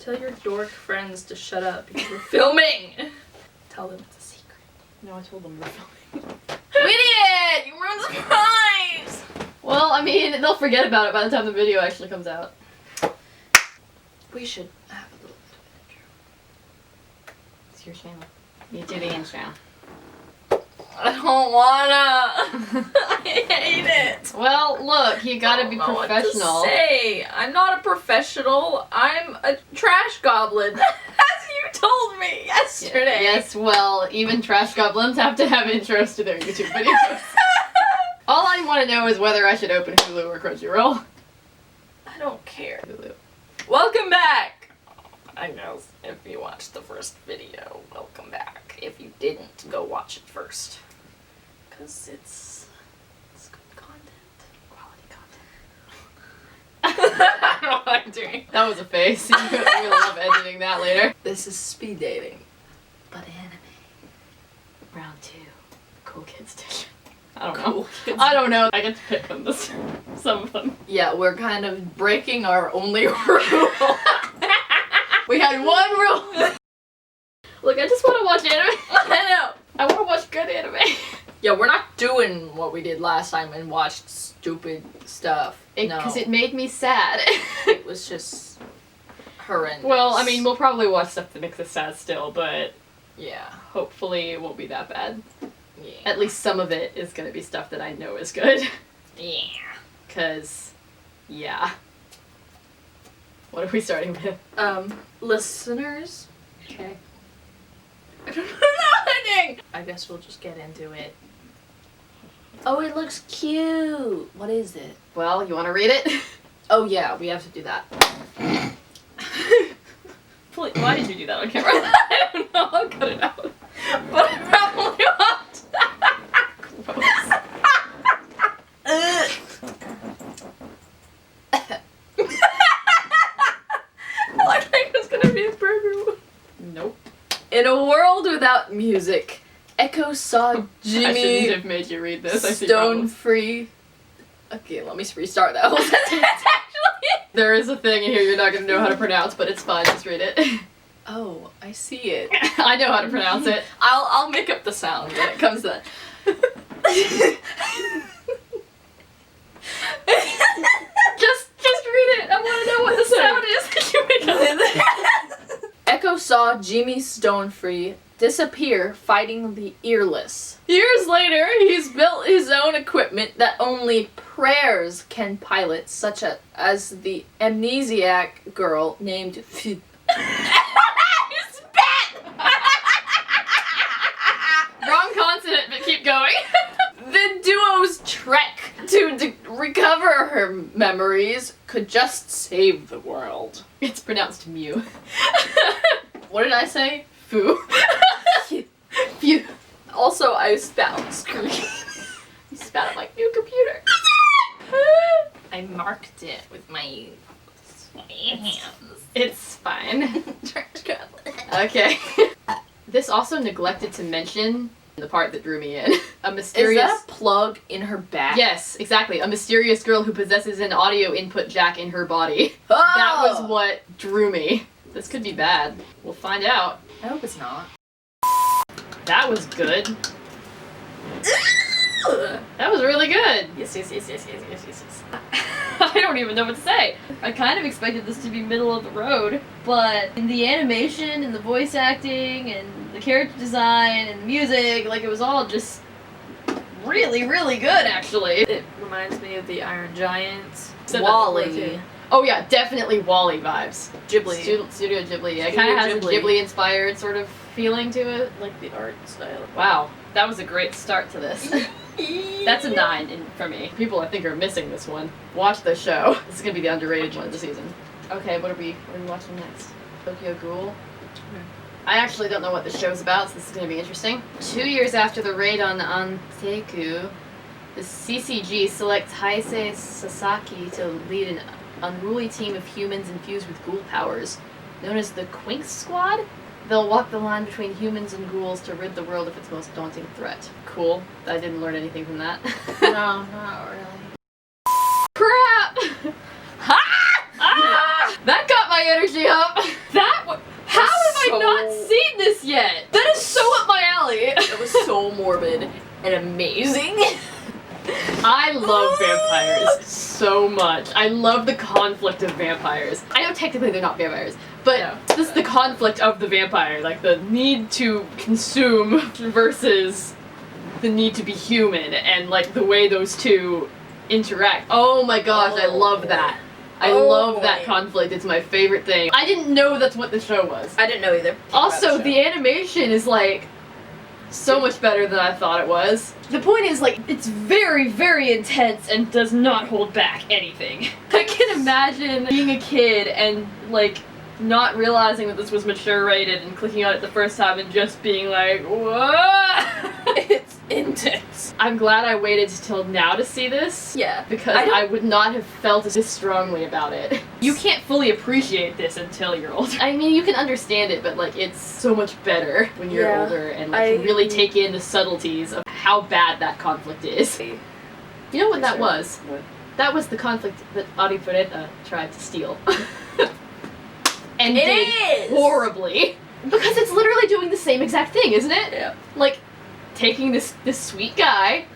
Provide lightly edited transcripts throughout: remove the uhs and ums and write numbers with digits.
Tell your dork friends to shut up because we're filming! Tell them it's a secret. No, I told them we're filming. Idiot! You ruined the surprise! Well, I mean, they'll forget about it by the time the video actually comes out. We should have a little bit of It's your channel. You do the intro. I don't wanna! I hate it! Well, look, you gotta be professional. What to say. I'm not a professional. I'm a trash goblin. As you told me yesterday. Yes, well, even trash goblins have to have intros to their YouTube videos. All I want to know is whether I should open Hulu or Crunchyroll. I don't care. Hulu. Welcome back! I know if you watched the first video, welcome back. If you didn't, go watch it first. Because it's good content. Quality content. I don't know what I'm doing. That was a face. You're gonna love editing that later. This is speed dating, but anime. Round 2. Cool Kids Edition. I don't know. Cool Kids. I don't know. I get to pick them. Some of them. Yeah, we're kind of breaking our only rule. We had one rule. Look, I just want to watch anime. I know. I want to watch good anime. Yeah, we're not doing what we did last time and watched stupid stuff. Because it made me sad. It was just horrendous. Well, I mean, we'll probably watch stuff that makes us sad still, but yeah, hopefully it won't be that bad. yeah. At least some of it is going to be stuff that I know is good. Yeah. Because, yeah. What are we starting with? Listeners. Okay. I don't know anything. I guess we'll just get into it. Oh, it looks cute. What is it? Well, you want to read it? Oh yeah, we have to do that. Please, why did you do that on camera? I don't know, I'll cut it out. But I probably won't. Gross. I think it was gonna be a burger. Nope. In a world without music, Echo saw I Jimmy shouldn't have made you read this. I see stone problems. free. Okay, let me restart that whole sentence actually. There is a thing in here you're not going to know how to pronounce, but it's fine, just read it. Oh, I see it. I know how to pronounce it. I'll make up the sound when it comes to that. Just read it. I want to know what the sound is that you make up. Echo saw Jimmy Stonefree disappear fighting the earless. Years later, he's built his own equipment that only prayers can pilot, such as the amnesiac girl named F. Wrong consonant, but keep going. The duo's trek to recover her memories could just save the world. It's pronounced Mew. What did I say? Foo. Phew. Also, I spat on the screen. You spat on my new computer. I marked it with my sweaty hands. It's fine. Okay. This also neglected to mention the part that drew me in. A mysterious... Is that a plug in her back? Yes, exactly. A mysterious girl who possesses an audio input jack in her body. Oh! That was what drew me. This could be bad. We'll find out. I hope it's not. That was good. That was really good. Yes. I don't even know what to say. I kind of expected this to be middle of the road, but in the animation and the voice acting and the character design and the music, like it was all just really, really good actually. It reminds me of the Iron Giants. Said that Wall-E. before, too. Oh yeah, definitely Wall-E vibes. Ghibli. Studio Ghibli. Yeah, it Studio kind of has Ghibli. a Ghibli-inspired sort of feeling to it. Like the art style. Wow, that was a great start to this. That's a 9 for me. People I think are missing this one. Watch the show. This is gonna be the underrated one of the season. Okay, what are we watching next? Tokyo Ghoul. I actually don't know what the show's about, so this is gonna be interesting. 2 years after the raid on Anteku, the CCG selects Heisei Sasaki to lead an unruly team of humans infused with ghoul powers, known as the Quinks Squad. They'll walk the line between humans and ghouls to rid the world of its most daunting threat. Cool. I didn't learn anything from that. No, not really. Crap! Ha! Ah! That got my energy up! How have I not seen this yet? That is so up my alley. It was so morbid and amazing. I love vampires so much. I love the conflict of vampires. I know technically they're not vampires, but this is the conflict of the vampire, like the need to consume versus the need to be human, and like the way those two interact. Oh my gosh, I love that. I love that conflict. It's my favorite thing. I didn't know that's what the show was. I didn't know either. Also, the animation is like so much better than I thought it was. The point is, like, it's very, very intense and does not hold back anything. I can imagine being a kid and, like, not realizing that this was mature rated and clicking on it the first time and just being like, what? It's intense. I'm glad I waited till now to see this. Yeah. Because I would not have felt this strongly about it. You can't fully appreciate this until you're older. I mean, you can understand it, but like, it's so much better when you're older and like, can really take in the subtleties of how bad that conflict is. You know what that was? What? That was the conflict that Arifureta tried to steal. And It did is! horribly. Because it's literally doing the same exact thing, isn't it? Yeah. Like, taking this sweet guy,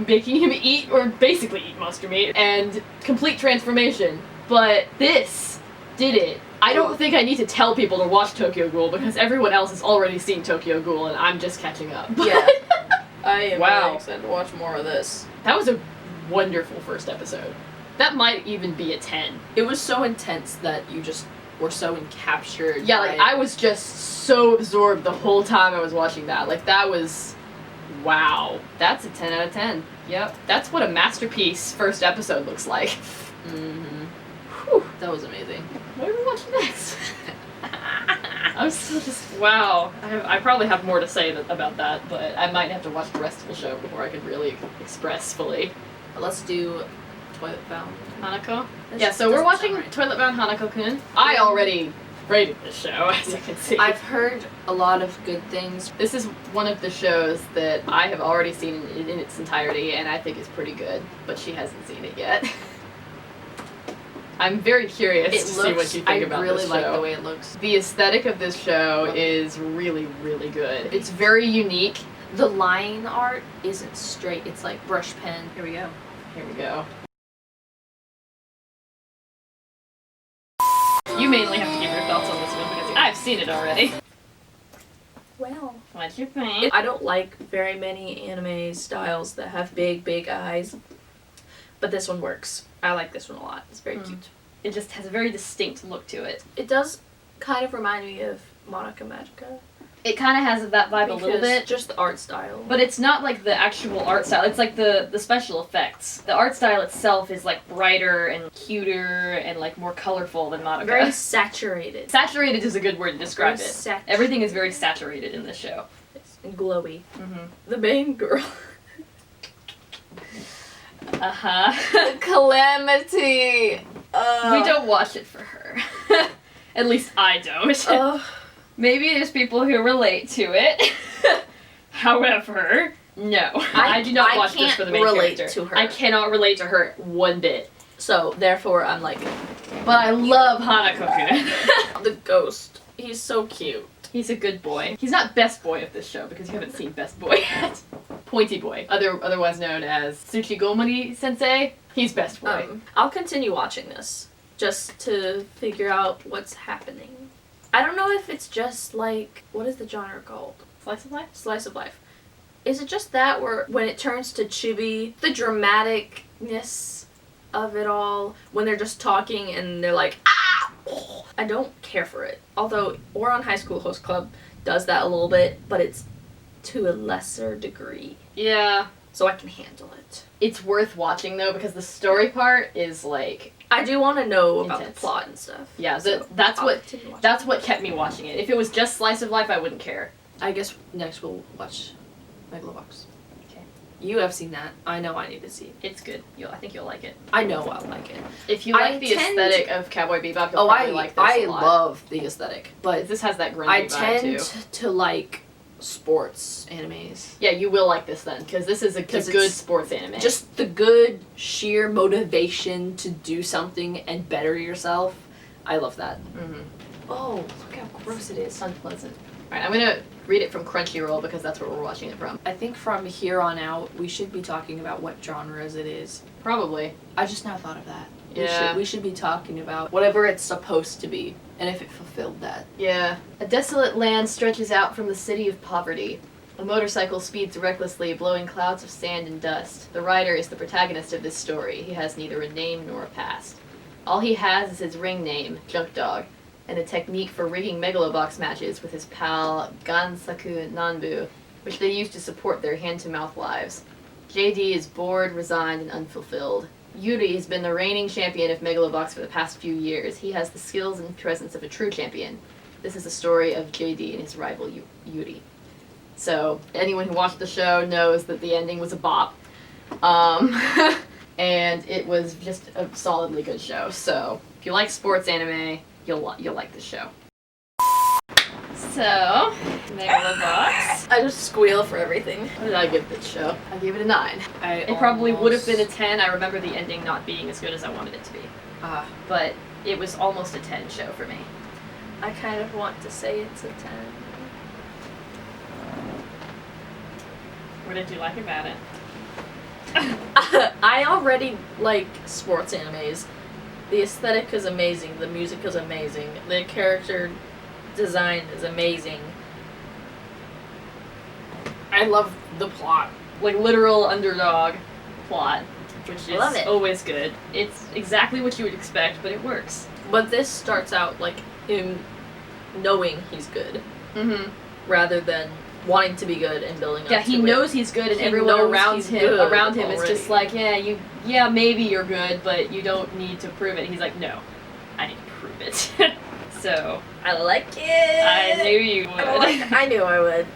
making him eat, or basically eat monster meat, and complete transformation. But this did it. I don't think I need to tell people to watch Tokyo Ghoul because everyone else has already seen Tokyo Ghoul and I'm just catching up. Yeah. I am really excited to watch more of this. That was a wonderful first episode. That might even be a 10. It was so intense that you just were so encaptured. Yeah, like, I was just so absorbed the whole time I was watching that. Like, that was... wow. That's a 10 out of 10. Yep. That's what a masterpiece first episode looks like. Mm-hmm. Whew. That was amazing. What are we watching next? I'm still just... wow. I probably have more to say about that, but I might have to watch the rest of the show before I could really express fully. Let's do Toilet-Bound Hanako? Yeah, so we're watching Toilet-Bound Hanako-kun. I already rated this show, as you can see. I've heard a lot of good things. This is one of the shows that I have already seen in its entirety, and I think it's pretty good, but she hasn't seen it yet. I'm very curious to see what you think about this show. I really like the way it looks. The aesthetic of this show is really, really good. It's very unique. The line art isn't straight, it's like brush pen. Here we go. Here we go. You mainly have to give your thoughts on this one because I've seen it already. Well, What'd you think? I don't like very many anime styles that have big eyes, but this one works. I like this one a lot. It's very cute. It just has a very distinct look to it. It does kind of remind me of Monica Magica. It kind of has that vibe a little bit. Just the art style. But it's not like the actual art style, it's like the special effects. The art style itself is like brighter and cuter and like more colorful than Monica. Very saturated. Saturated is a good word to describe Very it. Everything is very saturated in this show. And glowy. Mm-hmm. The main girl. Uh-huh. Calamity! We don't watch it for her. At least I don't. Maybe there's people who relate to it. However, no. I do not watch this for the main character. To her. I cannot relate to her one bit. So, therefore, I'm like... But I love Hanako-kun. The ghost. He's so cute. He's a good boy. He's not best boy of this show because you haven't seen best boy yet. Pointy boy, otherwise known as Tsuchigomori sensei. He's best boy. I'll continue watching this just to figure out what's happening. I don't know if it's just like, what is the genre called? Slice of life? Slice of life. Is it just that where when it turns to chibi, the dramaticness of it all, when they're just talking and they're like, ah! I don't care for it. Although Ouran High School Host Club does that a little bit, but it's to a lesser degree. Yeah. So I can handle it. It's worth watching though because the story part is like... I do want to know about the plot and stuff. Yeah, so that's what kept me watching it. If it was just Slice of Life, I wouldn't care. I guess next we'll watch Megalobox. Okay. You have seen that. I know I need to see it. It's good. I think you'll like it. I know I'll like it. If you like the aesthetic of Cowboy Bebop, you'll probably like this a lot. I love the aesthetic. But this has that grungy vibe too. I tend to like sports animes. Yeah, you will like this then, because this is a good sports anime. Just the good, sheer motivation to do something and better yourself. I love that. Mm-hmm. Oh, look how gross it is. Unpleasant. Alright, I'm gonna read it from Crunchyroll because that's where we're watching it from. I think from here on out, we should be talking about what genres it is. Probably. I just now thought of that. Yeah. We should be talking about whatever it's supposed to be, and if it fulfilled that. Yeah. A desolate land stretches out from the city of poverty. A motorcycle speeds recklessly, blowing clouds of sand and dust. The rider is the protagonist of this story. He has neither a name nor a past. All he has is his ring name, Junk Dog, and a technique for rigging megalobox matches with his pal Gansaku Nanbu, which they use to support their hand-to-mouth lives. JD is bored, resigned, and unfulfilled. Yuri has been the reigning champion of megalobox for the past few years. He has the skills and presence of a true champion. This is the story of JD and his rival Yuri. So, anyone who watched the show knows that the ending was a bop. And it was just a solidly good show. So, if you like sports anime, you'll like this show. So, Megalobox. I just squeal for everything. What did I give this show? I gave it a 9. It probably would have been a 10. I remember the ending not being as good as I wanted it to be. But it was almost a 10 show for me. I kind of want to say it's a 10. What did you like about it? I already like sports animes. The aesthetic is amazing, the music is amazing, the character design is amazing. I love the plot. Like, literal underdog plot, which is always good. It's exactly what you would expect, but it works. But this starts out, like, him knowing he's good. Mm-hmm. Rather than wanting to be good and building up to it. Yeah, he knows he's good, and everyone around him is just like, yeah, maybe you're good, but you don't need to prove it. He's like, no, I need to prove it. So, I like it. I knew you would. I knew I would.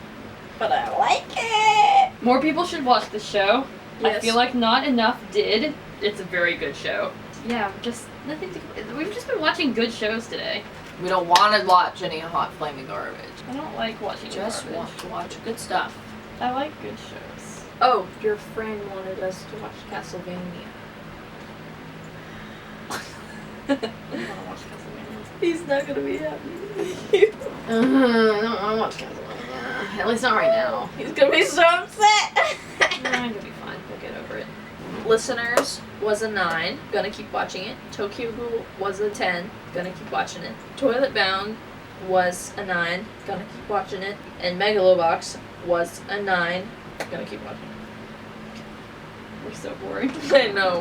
But I like it. More people should watch the show. Yes. I feel like not enough did. It's a very good show. Yeah, just nothing to. We've just been watching good shows today. We don't want to watch any hot flaming garbage. I don't like watching Just garbage. want to watch good stuff. I like good shows. Oh, your friend wanted us to watch Castlevania. I want to watch Castlevania. He's not gonna be happy. I don't want to watch Castlevania. At least not right now. He's gonna be so upset. I'm gonna be fine. We'll get over it. Listeners was a 9. Gonna keep watching it. Tokyo Ghoul was a 10. Gonna keep watching it. Toilet-Bound was a 9. Gonna keep watching it. And Megalobox was a 9. Gonna keep watching it. We're so boring. I know.